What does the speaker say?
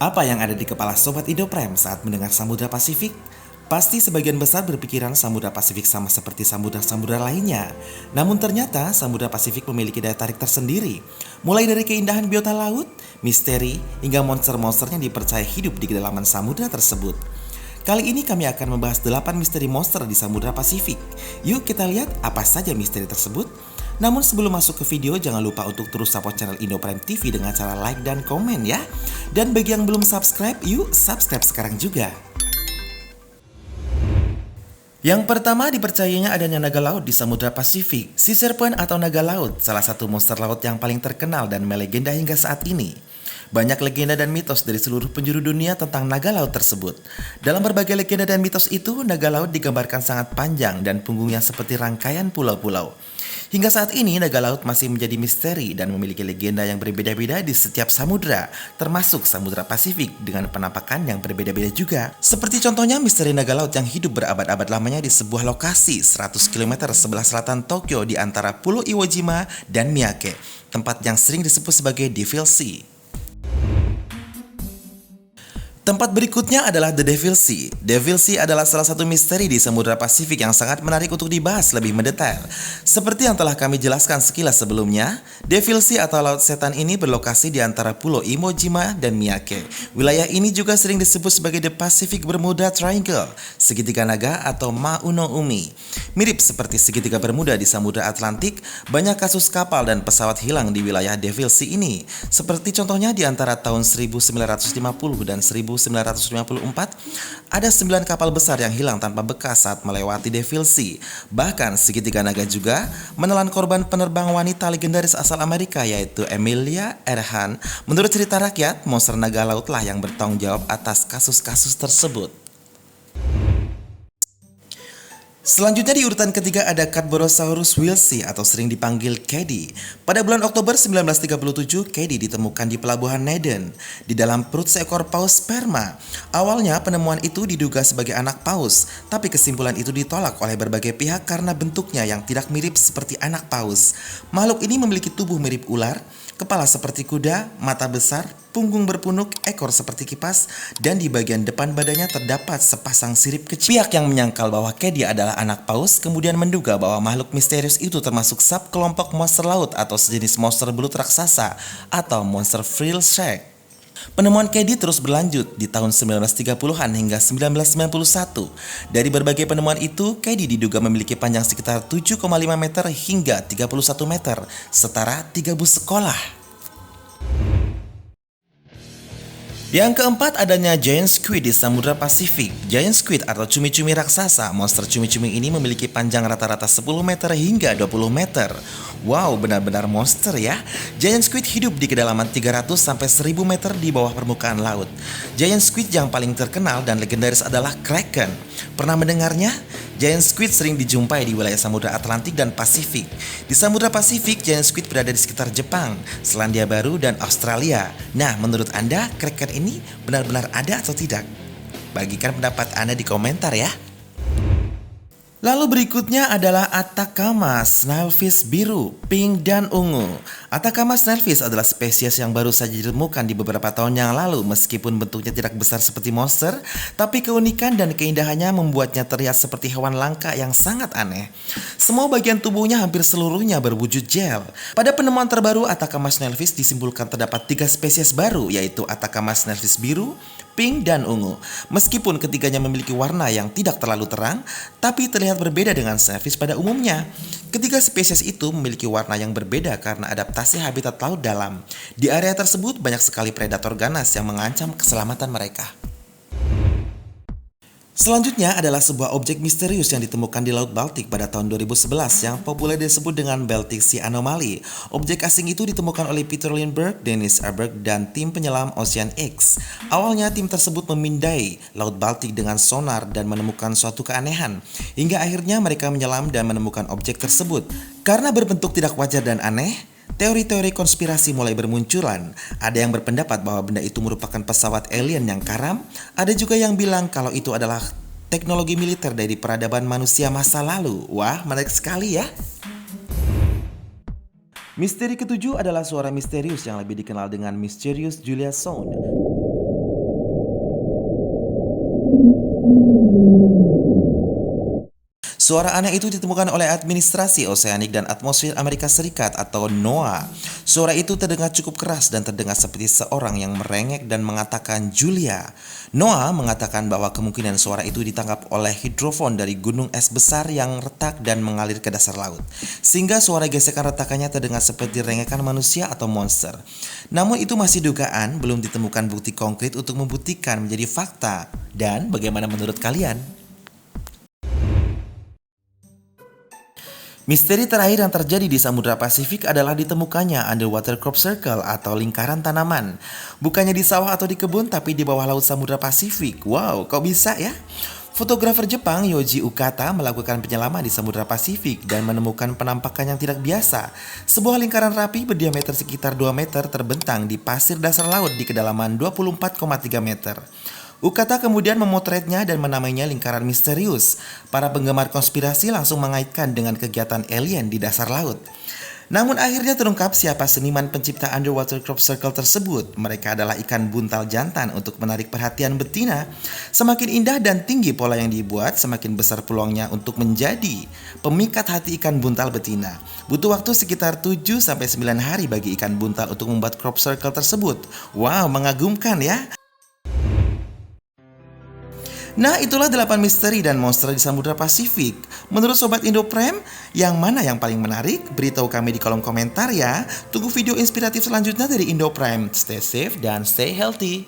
Apa yang ada di kepala Sobat Indoprime saat mendengar Samudra Pasifik? Pasti sebagian besar berpikiran Samudra Pasifik sama seperti samudra-samudra lainnya. Namun ternyata Samudra Pasifik memiliki daya tarik tersendiri. Mulai dari keindahan biota laut, misteri, hingga monster-monster yang dipercaya hidup di kedalaman samudra tersebut. Kali ini kami akan membahas 8 misteri monster di Samudra Pasifik. Yuk kita lihat apa saja misteri tersebut. Namun sebelum masuk ke video, jangan lupa untuk terus support channel Indoprime TV dengan cara like dan komen ya. Dan bagi yang belum subscribe, yuk subscribe sekarang juga. Yang pertama dipercayanya adanya naga laut di Samudra Pasifik. Sea Serpent atau naga laut, salah satu monster laut yang paling terkenal dan melegenda hingga saat ini. Banyak legenda dan mitos dari seluruh penjuru dunia tentang naga laut tersebut. Dalam berbagai legenda dan mitos itu, naga laut digambarkan sangat panjang dan punggungnya seperti rangkaian pulau-pulau. Hingga saat ini, naga laut masih menjadi misteri dan memiliki legenda yang berbeda-beda di setiap samudra, termasuk Samudra Pasifik dengan penampakan yang berbeda-beda juga. Seperti contohnya misteri naga laut yang hidup berabad-abad lamanya di sebuah lokasi 100 km sebelah selatan Tokyo di antara Pulau Iwo Jima dan Miyake, tempat yang sering disebut sebagai Devil Sea. Tempat berikutnya adalah The Devil Sea. Devil Sea adalah salah satu misteri di Samudra Pasifik yang sangat menarik untuk dibahas lebih mendetail. Seperti yang telah kami jelaskan sekilas sebelumnya, Devil Sea atau Laut Setan ini berlokasi di antara Pulau Iwo Jima dan Miyake. Wilayah ini juga sering disebut sebagai The Pacific Bermuda Triangle, segitiga naga atau Mauno Umi. Mirip seperti segitiga Bermuda di Samudra Atlantik, banyak kasus kapal dan pesawat hilang di wilayah Devil Sea ini. Seperti contohnya di antara tahun 1950 dan 1954, ada 9 kapal besar yang hilang tanpa bekas saat melewati Devil Sea. Bahkan segitiga naga juga menelan korban penerbang wanita legendaris asal Amerika yaitu Amelia Earhart. Menurut cerita rakyat, monster naga laut lah yang bertanggung jawab atas kasus-kasus tersebut. Selanjutnya di urutan ketiga ada Cadborosaurus wilsi atau sering dipanggil Caddy. Pada bulan Oktober 1937, Caddy ditemukan di pelabuhan Naden di dalam perut seekor paus sperma. Awalnya penemuan itu diduga sebagai anak paus, tapi kesimpulan itu ditolak oleh berbagai pihak karena bentuknya yang tidak mirip seperti anak paus. Makhluk ini memiliki tubuh mirip ular, kepala seperti kuda, mata besar, punggung berpunuk, ekor seperti kipas, dan di bagian depan badannya terdapat sepasang sirip kecil. Pihak yang menyangkal bahwa Caddy adalah anak paus kemudian menduga bahwa makhluk misterius itu termasuk subkelompok monster laut atau sejenis monster belut raksasa atau monster frill shark. Penemuan Caddy terus berlanjut di tahun 1930-an hingga 1991. Dari berbagai penemuan itu, Caddy diduga memiliki panjang sekitar 7,5 meter hingga 31 meter, setara 3 bus sekolah. Yang keempat adanya Giant Squid di Samudra Pasifik. Giant Squid atau cumi-cumi raksasa. Monster cumi-cumi ini memiliki panjang rata-rata 10 meter hingga 20 meter. Wow, benar-benar monster ya. Giant Squid hidup di kedalaman 300 sampai 1000 meter di bawah permukaan laut. Giant Squid yang paling terkenal dan legendaris adalah Kraken. Pernah mendengarnya? Giant Squid sering dijumpai di wilayah Samudra Atlantik dan Pasifik. Di Samudra Pasifik, Giant Squid berada di sekitar Jepang, Selandia Baru, dan Australia. Nah, menurut Anda, Kraken ini benar-benar ada atau tidak? Bagikan pendapat Anda di komentar ya. Lalu berikutnya adalah Atacama Snailfish biru, pink, dan ungu. Atacama Snailfish adalah spesies yang baru saja ditemukan di beberapa tahun yang lalu. Meskipun bentuknya tidak besar seperti monster, tapi keunikan dan keindahannya membuatnya terlihat seperti hewan langka yang sangat aneh. Semua bagian tubuhnya hampir seluruhnya berwujud gel. Pada penemuan terbaru Atacama Snailfish disimpulkan terdapat 3 spesies baru, yaitu Atacama Snailfish biru, pink, dan ungu. Meskipun ketiganya memiliki warna yang tidak terlalu terang, tapi terlihat berbeda dengan snailfish pada umumnya. Ketiga spesies itu memiliki warna yang berbeda karena adaptasi habitat laut dalam. Di area tersebut banyak sekali predator ganas yang mengancam keselamatan mereka. Selanjutnya adalah sebuah objek misterius yang ditemukan di Laut Baltik pada tahun 2011 yang populer disebut dengan Baltic Sea Anomaly. Objek asing itu ditemukan oleh Peter Lindbergh, Dennis Aberg, dan tim penyelam Ocean X. Awalnya tim tersebut memindai Laut Baltik dengan sonar dan menemukan suatu keanehan. Hingga akhirnya mereka menyelam dan menemukan objek tersebut. Karena berbentuk tidak wajar dan aneh, teori-teori konspirasi mulai bermunculan. Ada yang berpendapat bahwa benda itu merupakan pesawat alien yang karam. Ada juga yang bilang kalau itu adalah teknologi militer dari peradaban manusia masa lalu. Wah, menarik sekali ya. Misteri ketujuh adalah suara misterius yang lebih dikenal dengan Mysterious Julia Sound. Suara aneh itu ditemukan oleh Administrasi Oseanik dan Atmosfer Amerika Serikat atau NOAA. Suara itu terdengar cukup keras dan terdengar seperti seorang yang merengek dan mengatakan Julia. NOAA mengatakan bahwa kemungkinan suara itu ditangkap oleh hidrofon dari gunung es besar yang retak dan mengalir ke dasar laut. Sehingga suara gesekan retakannya terdengar seperti rengekan manusia atau monster. Namun itu masih dugaan, belum ditemukan bukti konkret untuk membuktikan menjadi fakta. Dan bagaimana menurut kalian? Misteri terakhir yang terjadi di Samudra Pasifik adalah ditemukannya underwater crop circle atau lingkaran tanaman. Bukannya di sawah atau di kebun, tapi di bawah laut Samudra Pasifik. Wow, kok bisa ya? Fotografer Jepang Yoji Ukata melakukan penyelaman di Samudra Pasifik dan menemukan penampakan yang tidak biasa. Sebuah lingkaran rapi berdiameter sekitar 2 meter terbentang di pasir dasar laut di kedalaman 24,3 meter. Ukata kemudian memotretnya dan menamainya lingkaran misterius. Para penggemar konspirasi langsung mengaitkan dengan kegiatan alien di dasar laut. Namun akhirnya terungkap siapa seniman pencipta underwater crop circle tersebut. Mereka adalah ikan buntal jantan untuk menarik perhatian betina. Semakin indah dan tinggi pola yang dibuat, semakin besar peluangnya untuk menjadi pemikat hati ikan buntal betina. Butuh waktu sekitar 7-9 hari bagi ikan buntal untuk membuat crop circle tersebut. Wow, mengagumkan ya. Nah, itulah 8 misteri dan monster di Samudra Pasifik. Menurut Sobat Indoprime, yang mana yang paling menarik? Beritahu kami di kolom komentar ya. Tunggu video inspiratif selanjutnya dari Indoprime. Stay safe dan stay healthy.